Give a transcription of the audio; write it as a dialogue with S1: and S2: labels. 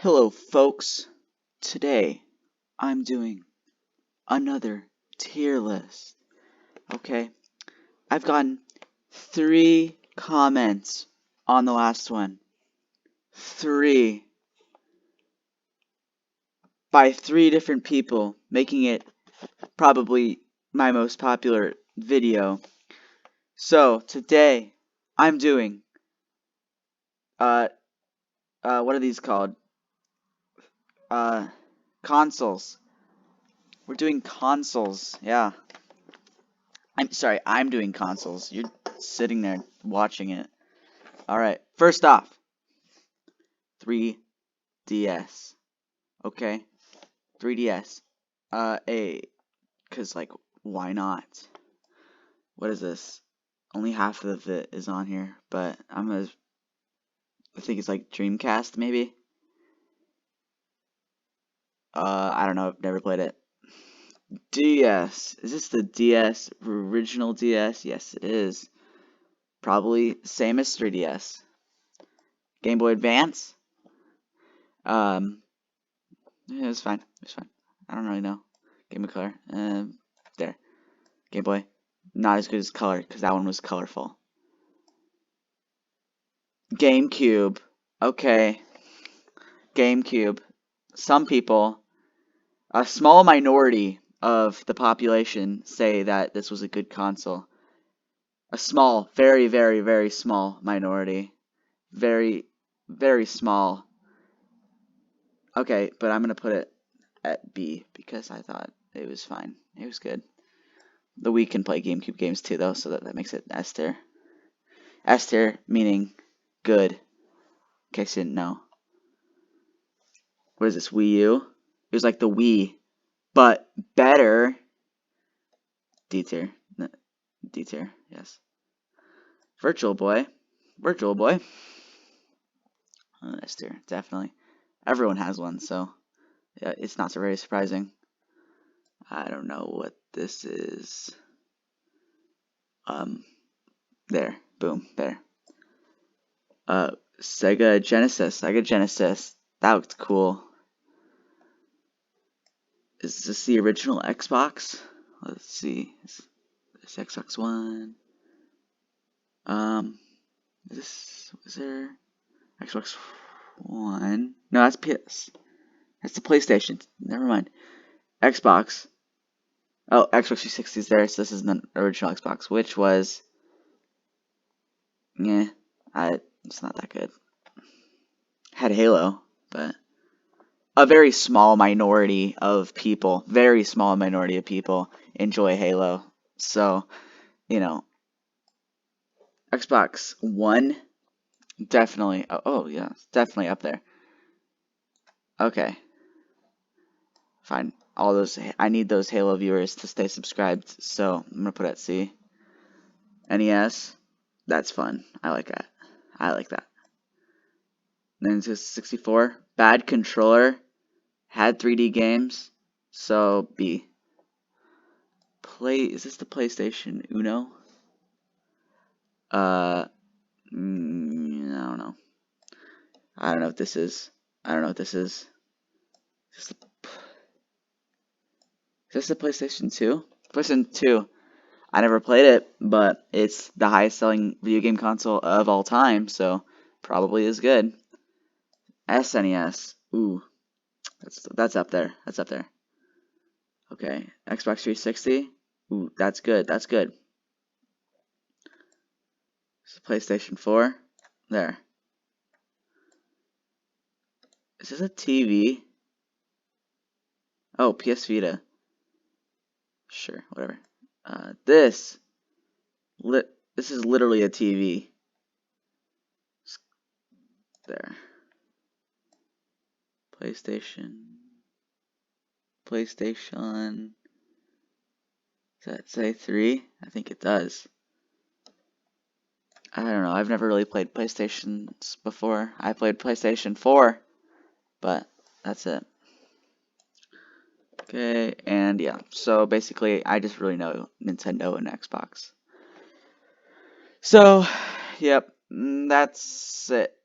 S1: Hello, folks. Today, I'm doing another tier list. Okay, I've gotten 3 comments on the last one. 3 by 3 different people, making it probably my most popular video. So, today, I'm doing, what are these called? Consoles. We're doing consoles, yeah. I'm doing consoles. You're sitting there watching it. Alright, first off, 3DS. Okay? 3DS. Cause like, why not? What is this? Only half of it is on here, but I think it's like Dreamcast, maybe? I don't know, I've never played it. DS. Is this the DS, original DS? Yes, it is. Probably same as 3DS. Game Boy Advance? Yeah, it was fine. It was fine. I don't really know. Game Boy Color. There. Game Boy. Not as good as Color, because that one was colorful. GameCube. Okay. GameCube. Some people, a small minority of the population, say that this was a good console. A small, very, very, very small minority. Very, very small. Okay, but I'm going to put it at B because I thought it was fine. It was good. The Wii can play GameCube games too, though, so that makes it S tier. S tier meaning good. In case you didn't know. What is this, Wii U? It was like the Wii, but better. D tier. D tier, yes. Virtual Boy. Virtual Boy. S tier, definitely. Everyone has one, so yeah, it's not so very surprising. I don't know what this is. There. Boom. There. Sega Genesis. Sega Genesis. That looked cool. Is this the original Xbox? Let's see. Is this Xbox One? Is there Xbox One? No, that's PS. That's the PlayStation. Never mind. Xbox. Oh, Xbox 360 is there, so this is the original Xbox, which was, yeah, it's not that good. Had Halo, but a very small minority of people, enjoy Halo. So, you know, Xbox One, definitely. Oh yeah, it's definitely up there. Okay, fine. All those, I need those Halo viewers to stay subscribed, so I'm gonna put it at C. NES, that's fun. I like that. I like that. Nintendo 64, bad controller, had 3D games, so B. Is this the PlayStation Uno? I don't know. I don't know what this is. I don't know what this is. Is this the PlayStation 2? PlayStation 2. I never played it, but it's the highest selling video game console of all time, so probably is good. SNES. Ooh. That's up there. That's up there. Okay. Xbox 360. Ooh, that's good. That's good. PlayStation 4. There. Is this a TV? Oh, PS Vita. Sure, whatever. This is literally a TV. There. PlayStation. Does that say 3? I think it does. I don't know. I've never really played PlayStations before. I played PlayStation 4, but that's it. Okay, and yeah. So basically, I just really know Nintendo and Xbox. So, yep, that's it.